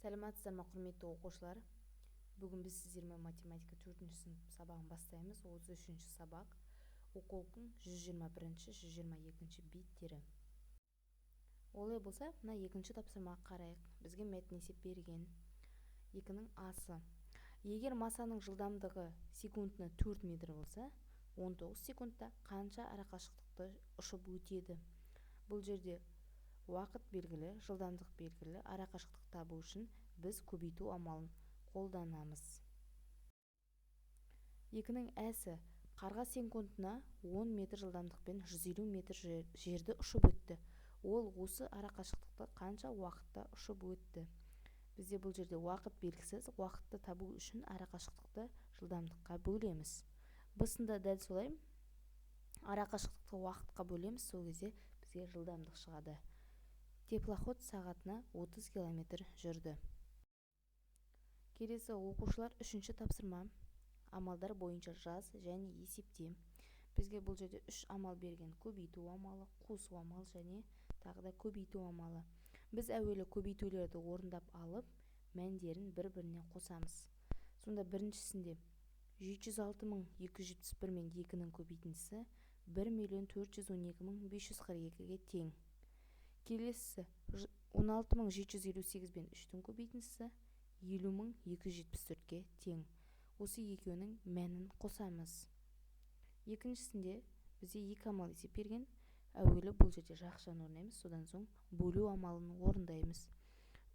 Саламатсыздарма, құрметті оқушылар. Бүгін біз сіздермен математика 4-ші сынып сабағын бастаймыз. 33-ші сабақ. Оқулықтың 121-122 беттері. Олай болса, мына екінші тапсырмаға қарайық. Бізге мәтін есеп берген. 2-нің асы. Егер массаның жылдамдығы секундына 4 метр болса, 19 секундта қанша арақашықтықты ұшып өтеді? Бұл жерде уақыт белгілі, жылдамдық белгілі, арақашықтық табу үшін біз көбейту амалын қолданамыз. 2-нің әсі. Қарға секундына 10 метр жылдамдықпен 150 метр жерді ұшып өтті. Ол осы арақашықтықты қанша уақытта ұшып өтті? Бізде бұл жерде уақыт белгісіз, уақытты табу үшін арақашықтықты жылдамдыққа бөлеміз. Бысында дәл солай арақашықтықты уақытқа бөлеміз, сол кезде бізге жылдамдық шығады. Теплоход сағатына 30 км жүрді. Келесі оқушылар 3-ші тапсырма. Амалдар бойынша жаз және есепте. Бізге бұл жерде 3 амал берген: көбейту амалы, қосу амалы және тағы да көбейту амалы. Біз әуелі көбейтулерді орындап алып, мәндерін бір-біріне қосамыз. Сонда біріншісінде 706.271 мен 2-нің көбейтіндісі 1.412.542-ге тең. Келесі 16.758 бен 3-тің көбейтіндісі 50.274-ге тең. Осы екеуінің мәнін қосамыз. Екіншісінде бізде 2 амал есеп берген. Әуелі бұл жерде жақшаны орындаймыз, содан соң бөлу амалын орындаймыз.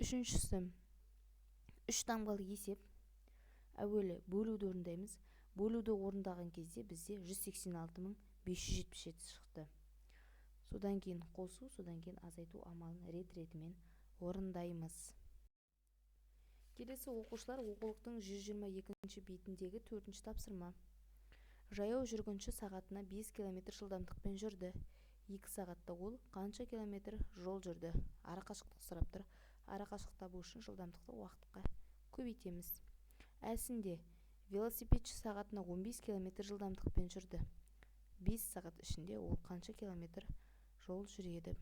Үшіншісі 3 таңбалы есеп. Әуелі бөлуді орындаймыз. Бөлуді орындаған кезде бізде 186.577 шықты. Содан кейін қосу, содан кейін азайту амалын рет-ретімен орындаймыз. Келесі оқушылар оқулықтың 122-ші бетіндегі 4-ші тапсырма. Жаяу жүргінші сағатына 5 км жылдамдықпен жүрді. 2 сағатта ол қанша километр жол жүрді? Арақашықтық сұрап тұр. Арақашықтық табу үшін жылдамдықты уақытқа көбейтеміз. Әсінде велосипедші сағатына 15 км жылдамдықпен жүрді. 5 сағат ішінде ол қанша километр жол жүреді?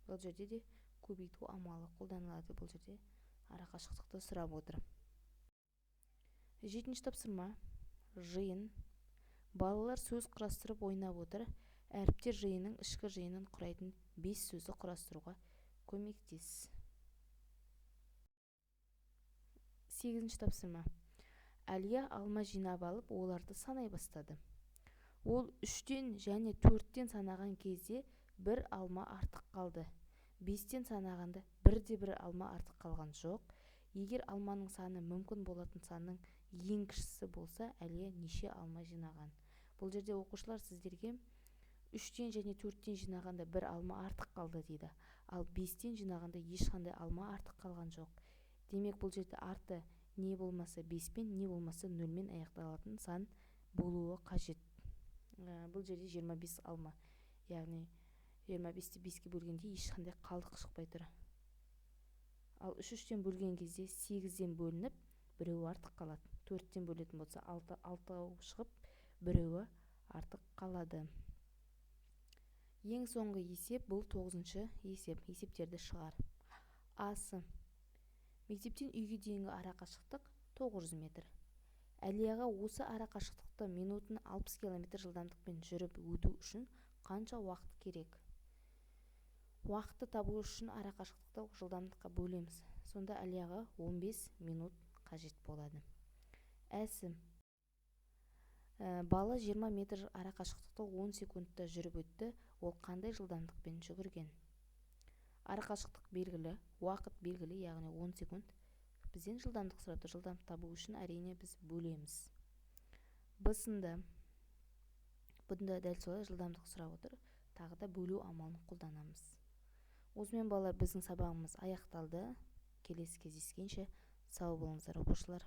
Бұл жерде де көбейту амалы қолданылады. Бұл жерде арақашықтықты сұрап отыр. 7-ші тапсырма. Жиын. Балалар сөз құрастырып ойнап отыр. Әріптер жиынның ішкі жиынын құрайтын 5 сөзді құрастыруға көмектес. 8-ші тапсырма. Әлия алма жинап алып, оларды санай бастады. Ол 3-тен және 4-тен санаған кезде бір алма артық қалды. 5-тен санағанда бірде-бір алма артық қалған жоқ. Егер алманың саны мүмкін болатын санның ең кішісі болса, Әлия неше алма жинаған? Бұл жерде оқушылар сіздерге 3-тен және 4-тен жинағанда бір алма артық қалды дейді. Ал 5-тен жинағанда ешқандай алма артық қалған жоқ. Демек бұл жерде арты не болмаса 5-пен, не болмаса 0-мен аяқталатын сан болуы қажет. Бұл жерде 25 алма. Яғни 25-ті 5-ке бөлгенде ешқандай қалдық шықпай тұр. Ал 3-тен бөлген кезде 8-ден бөлініп, біреуі артық қалады. 4-тен бөлетін болса 6 шығып, біреуі артық қалады. Ең соңғы есеп бұл 9-шы есеп. Есептерді шығар. Асы. Мектептен үйге дейінгі арақашықтық 900 метр. Әлияға осы арақашықтықты минутын 60 км жылдамдықпен жүріп өту үшін қанша уақыт керек? Уақытты табу үшін арақашықтықты жылдамдыққа бөлеміз. Сонда Әлияға 15 минут қажет болады. Әсі. Бала 20 метр арақашықтықты 10 секундта жүріп өтті. Ол қандай жылдамдықпен жүгірген? Арақашықтық белгілі, уақыт белгілі, яғни 10 секунд. Бізден жылдамдық сұрап тұр. Жылдамдық табу үшін әрине біз бөлеміз. Бұнда дәл солай жылдамдық сұрап отыр. Тағы да бөлу амалын қолданамыз. Осымен балалар, біздің сабағымыз аяқталды. Келесі кездескенше сау болыңыздар оқушылар.